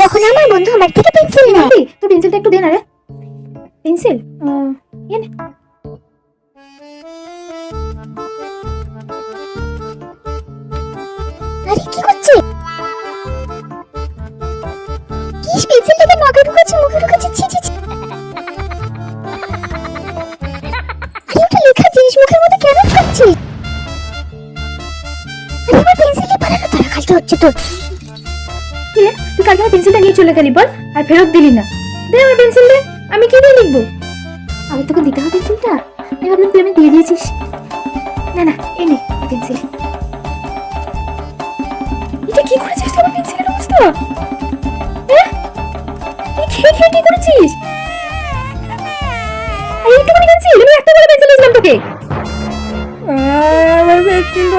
যখন আমার বন্ধু আমার থেকে পেন্সিল নেয়। তো পেন্সিলটা একটু দে না রে। পেন্সিল এনে। আরে কি করছে? কি পেন্সিলটাকে নাকে ঢুকাচ্ছে, মুখে ঢুকাচ্ছে, ছি ছি ছি। আরে ওটা লেখা জিনিস মুখের মধ্যে কেন ঢুকাচ্ছিস? আরে আমার পেন্সিল দিয়ে বানানো তারা খালতে হচ্ছে তোর। কি রে, তুই কালকে আমার পেন্সিলটা নিয়ে চলে গেলি বল, আর ফেরত দিলি না। দে আমার পেন্সিল দে, আমি কি দিয়ে লিখবো? আবার তোকে দিতে হবে পেন্সিলটা? আমি ভাবলাম তুই আমি দিয়ে দিয়েছিস। না না, এই নে পেন্সিল। এটা কি করেছিস তুই আমার পেন্সিলের অবস্থা? হ্যাঁ, তুই খেয়ে খেয়ে কি করেছিস? আর এইটুকুনি পেন্সিল, আমি একটা বড় পেন্সিল দিয়েছিলাম তোকে। আমার পেন্সিল